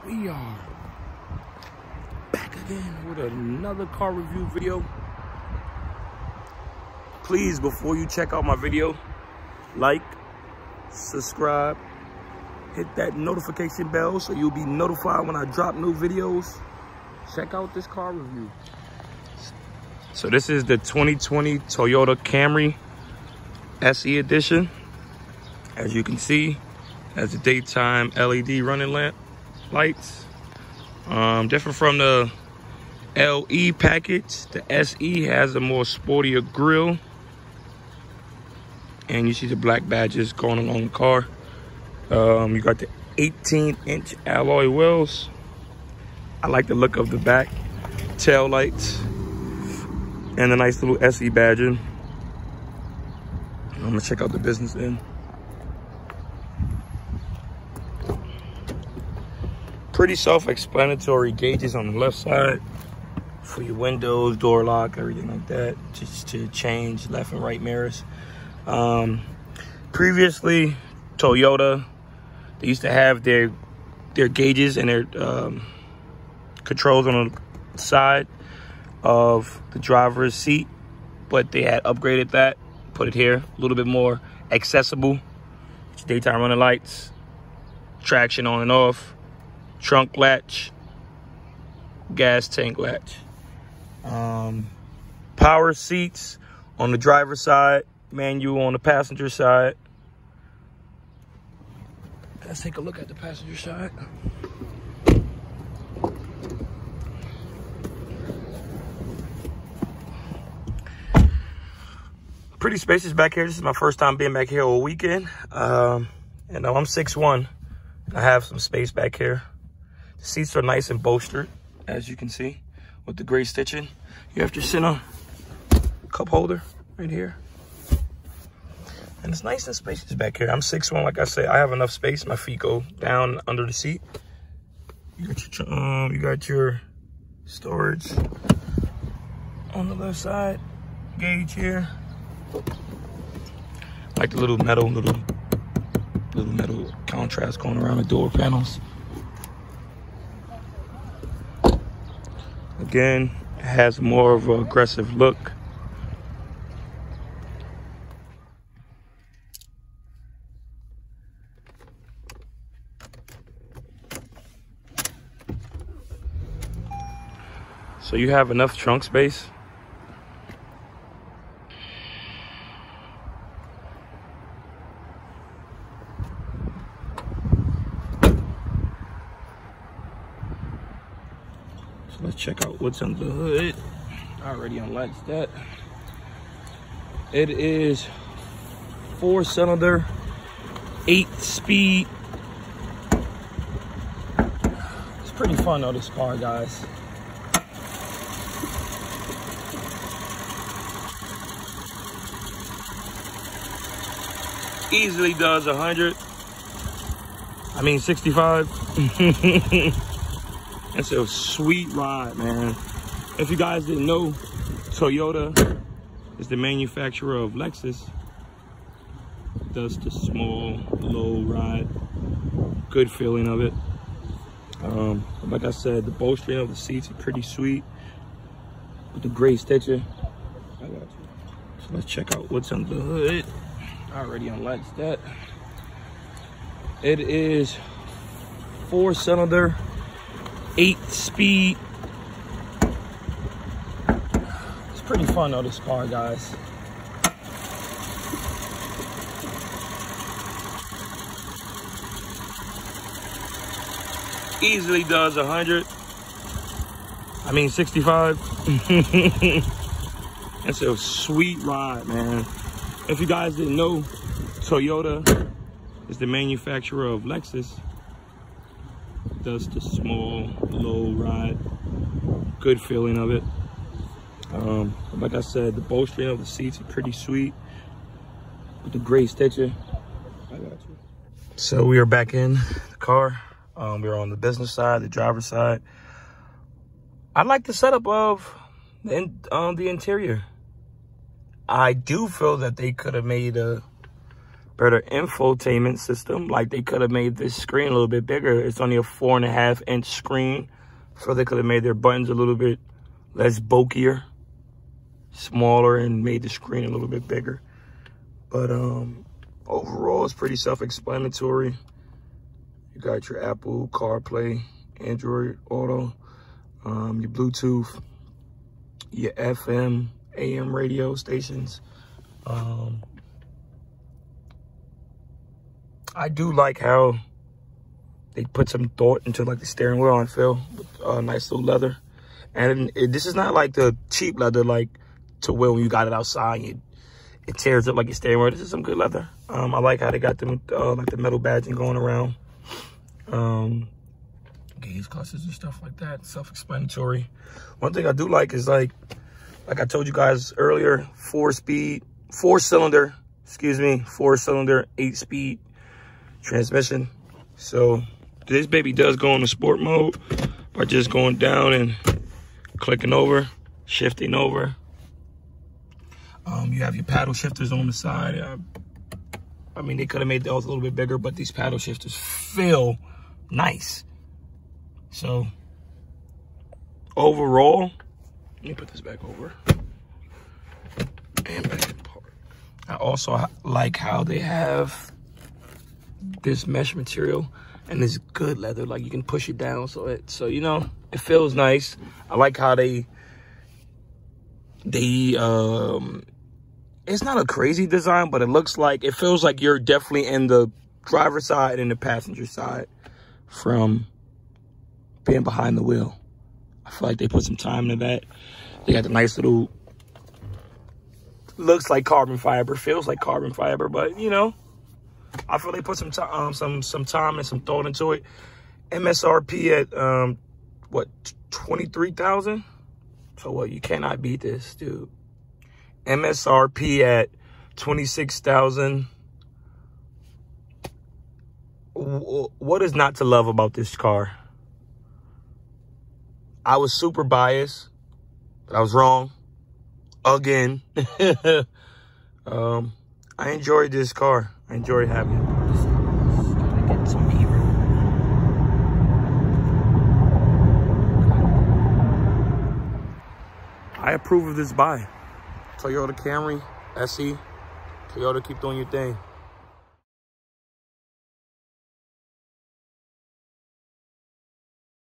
We are back again with another car review video. Please, before you check out my video, like, subscribe, hit that notification bell so you'll be notified when I drop new videos. Check out this car review. So this is the 2020 Toyota Camry SE edition. As you can see, has the daytime LED running lights. Different from the LE package, the SE has a more sportier grille. And you see the black badges going along the car. You got the 18-inch alloy wheels. I like the look of the back tail lights and the nice little SE badging. I'm gonna check out the business end. Pretty self-explanatory gauges on the left side for your windows, door lock, everything like that, just to change left and right mirrors. Previously, Toyota, they used to have their gauges and their controls on the side of the driver's seat, but they had upgraded that, put it here, a little bit more accessible. It's daytime running lights, traction on and off, trunk latch, gas tank latch, power seats on the driver's side, manual on the passenger side. Let's take a look at the passenger side. Pretty spacious back here. This is my first time being back here all weekend. I'm 6'1". I have some space back here. The seats are nice and bolstered, as you can see, with the gray stitching. You have your center cup holder right here. And it's nice and spacious back here. I'm 6'1", like I said. I have enough space. My feet go down under the seat. You got your storage on the left side. Gauge here. Like the little metal contrast going around the door panels. Again, it has more of an aggressive look. So you have enough trunk space. So let's check out what's under the hood. I already unlatched that. It is 4-cylinder, 8-speed. It's pretty fun though, this car, guys. Easily does 100. 65. It's a sweet ride, man. If you guys didn't know, Toyota is the manufacturer of Lexus. It does the small, low ride. Good feeling of it. Like I said, the bolstering of the seats are pretty sweet with the gray stitching. I got you. So let's check out what's under the hood. I already unlatched that. It is 4-cylinder, 8-speed. It's pretty fun though, this car, guys. Easily does 100. 65. It's a sweet ride, man. If you guys didn't know, Toyota is the manufacturer of Lexus. It does the small, low ride. Good feeling of it. Like I said, the bolstering of the seats are pretty sweet with the gray stitching. I got you. So we are back in the car. We're on the business side, the driver's side. I like the setup of the interior. I do feel that they could have made a better infotainment system. Like, they could have made this screen a little bit bigger. It's only a 4.5-inch screen, so they could have made their buttons a little bit less bulkier, smaller, and made the screen a little bit bigger. But overall, it's pretty self-explanatory. You got your Apple CarPlay, Android Auto, your Bluetooth, your FM, AM radio stations. I do like how they put some thought into like the steering wheel, I feel, with nice little leather. And this is not like the cheap leather, like to where when you got it outside, it tears up like your steering wheel. This is some good leather. I like how they got them like the metal badging going around. Gauge clusters and stuff like that, self-explanatory. One thing I do like is like I told you guys earlier, 4-cylinder, 8-speed transmission. So this baby does go into sport mode by just going down and clicking over, shifting over. You have your paddle shifters on the side. I mean, they could have made those a little bit bigger, but these paddle shifters feel nice. So overall, let me put this back over and back in park. I also like how they have this mesh material and this good leather. Like, you can push it down, so you know, it feels nice. I like how they it's not a crazy design, but it feels like you're definitely in the driver's side and the passenger side from being behind the wheel. I feel like they put some time into that. They got the nice little, looks like carbon fiber, feels like carbon fiber, but you know, I feel they put some time and some thought into it. MSRP at what, 23,000? So what, you cannot beat this, dude. MSRP at 26,000. What is not to love about this car? I was super biased, but I was wrong again. I enjoyed this car. I enjoyed having it. Just gotta get some heat. I approve of this buy. Toyota Camry, SE. Toyota, keep doing your thing.